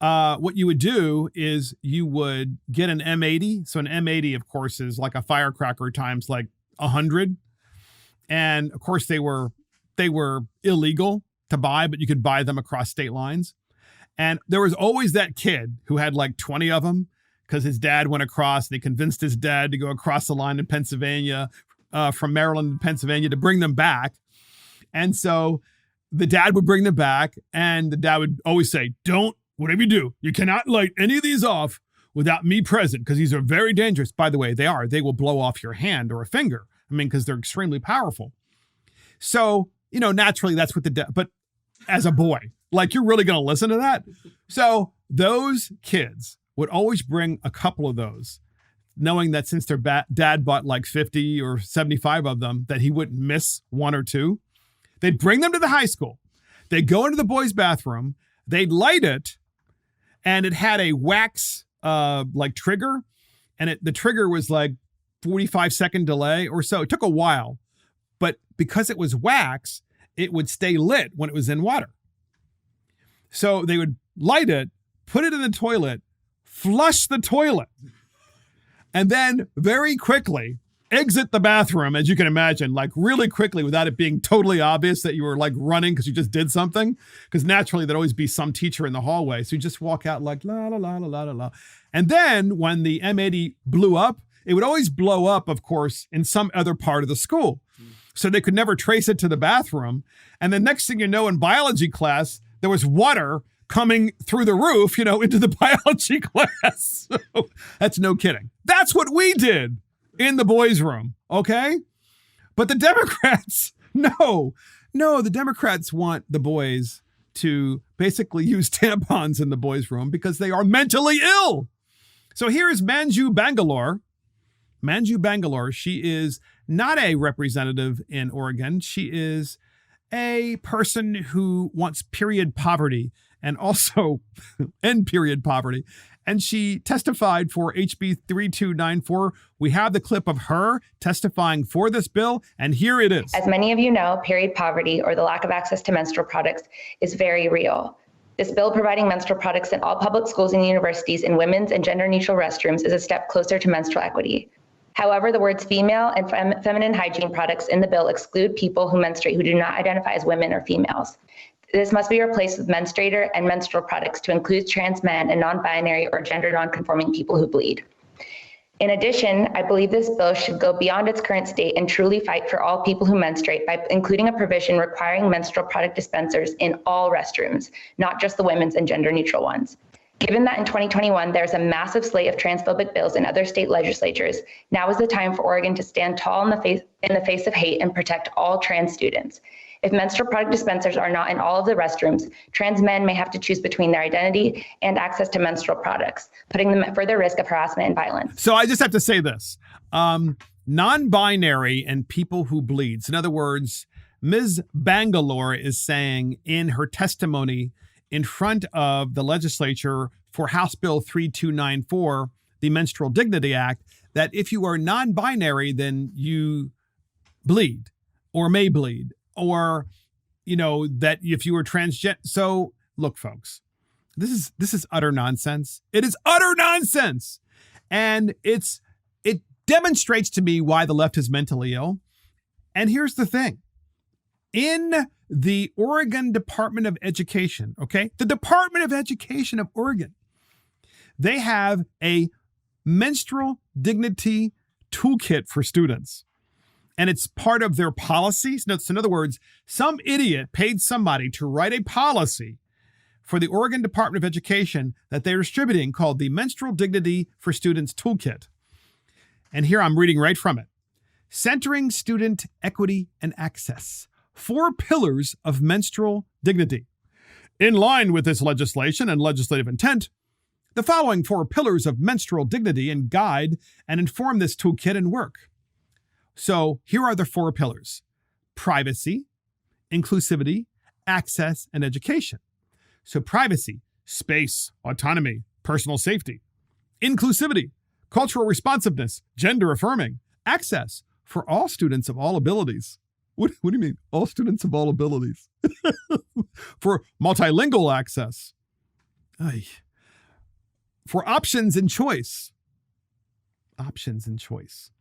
what you would do is you would get an M80. So an M80, of course, is like a firecracker times like 100. And of course, they were illegal to buy, but you could buy them across state lines. And there was always that kid who had like 20 of them because his dad went across and he convinced his dad to go across the line in Pennsylvania, from Maryland to Pennsylvania, to bring them back. And so the dad would bring them back, and the dad would always say, whatever you do, you cannot light any of these off without me present, because these are very dangerous. By the way, they will blow off your hand or a finger. I mean, because they're extremely powerful. So, naturally that's what but as a boy, like, you're really going to listen to that? So those kids would always bring a couple of those, knowing that since their dad bought like 50 or 75 of them, that he wouldn't miss one or two. They'd bring them to the high school. They'd go into the boys' bathroom. They'd light it, and it had a wax like trigger, and the trigger was like 45-second delay or so. It took a while, but because it was wax, it would stay lit when it was in water. So they would light it, put it in the toilet, flush the toilet, and then very quickly exit the bathroom, as you can imagine, like really quickly, without it being totally obvious that you were like running because you just did something. Because naturally there'd always be some teacher in the hallway. So you just walk out like la la la la la la la. And then when the M80 blew up, it would always blow up, of course, in some other part of the school. So they could never trace it to the bathroom. And the next thing you know, in biology class, there was water coming through the roof, into the biology class. So that's no kidding. That's what we did in the boys' room, okay? But the Democrats, no, the Democrats want the boys to basically use tampons in the boys' room because they are mentally ill. So here is Manju Bangalore. Manju Bangalore, she is not a representative in Oregon. She is a person who wants period poverty and also end period poverty. And she testified for HB 3294. We have the clip of her testifying for this bill, and here it is. As many of you know, period poverty, or the lack of access to menstrual products, is very real. This bill providing menstrual products in all public schools and universities in women's and gender-neutral restrooms is a step closer to menstrual equity. However, the words female and feminine hygiene products in the bill exclude people who menstruate who do not identify as women or females. This must be replaced with menstruator and menstrual products to include trans men and non-binary or gender non-conforming people who bleed. In addition, I believe this bill should go beyond its current state and truly fight for all people who menstruate by including a provision requiring menstrual product dispensers in all restrooms, not just the women's and gender-neutral ones. Given that in 2021, there's a massive slate of transphobic bills in other state legislatures, now is the time for Oregon to stand tall in the face of hate and protect all trans students. If menstrual product dispensers are not in all of the restrooms, trans men may have to choose between their identity and access to menstrual products, putting them at further risk of harassment and violence. So I just have to say this. Non-binary and people who bleed. So in other words, Ms. Bangalore is saying in her testimony in front of the legislature for House Bill 3294, the Menstrual Dignity Act, that if you are non-binary, then you bleed or may bleed. Or, that if you were transgender. So look, folks, this is utter nonsense. It is utter nonsense. And it demonstrates to me why the left is mentally ill. And here's the thing. In the Oregon Department of Education, okay, the Department of Education of Oregon, they have a menstrual dignity toolkit for students. And it's part of their policies. So in other words, some idiot paid somebody to write a policy for the Oregon Department of Education that they're distributing called the Menstrual Dignity for Students Toolkit. And here I'm reading right from it. Centering student equity and access. 4 pillars of menstrual dignity. In line with this legislation and legislative intent, the following 4 pillars of menstrual dignity and guide and inform this toolkit and work. So here are the 4 pillars: privacy, inclusivity, access, and education. So privacy, space, autonomy, personal safety. Inclusivity, cultural responsiveness, gender affirming. Access, for all students of all abilities. What do you mean, all students of all abilities? For multilingual access. for options and choice. Options and choice.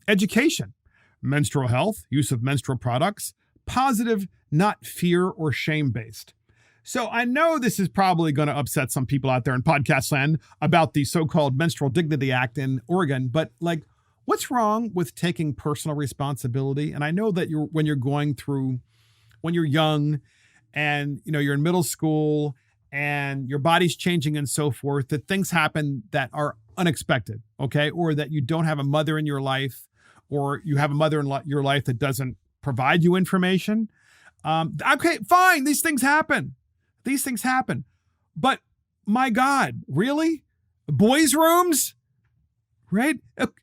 Education, menstrual health, use of menstrual products, positive, not fear or shame-based. So I know this is probably going to upset some people out there in podcast land about the so-called Menstrual Dignity Act in Oregon, but like, what's wrong with taking personal responsibility? And I know that when you're young and you're in middle school and your body's changing and so forth, that things happen that are unexpected, okay? Or that you don't have a mother in your life, or you have a mother in your life that doesn't provide you information. Okay, fine, these things happen. But my God, really? Boys' rooms? Right?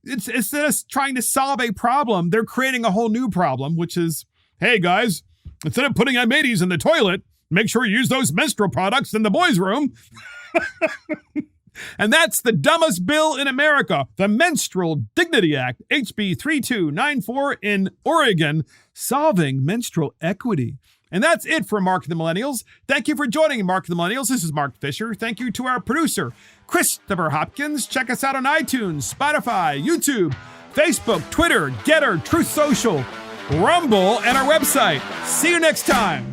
It's instead of trying to solve a problem, they're creating a whole new problem, which is, hey guys, instead of putting M80s in the toilet, make sure you use those menstrual products in the boys' room. And that's the dumbest bill in America, the Menstrual Dignity Act, HB 3294 in Oregon, solving menstrual equity. And that's it for Mark the Millennials. Thank you for joining Mark the Millennials. This is Mark Fisher. Thank you to our producer, Christopher Hopkins. Check us out on iTunes, Spotify, YouTube, Facebook, Twitter, Getter, Truth Social, Rumble, and our website. See you next time.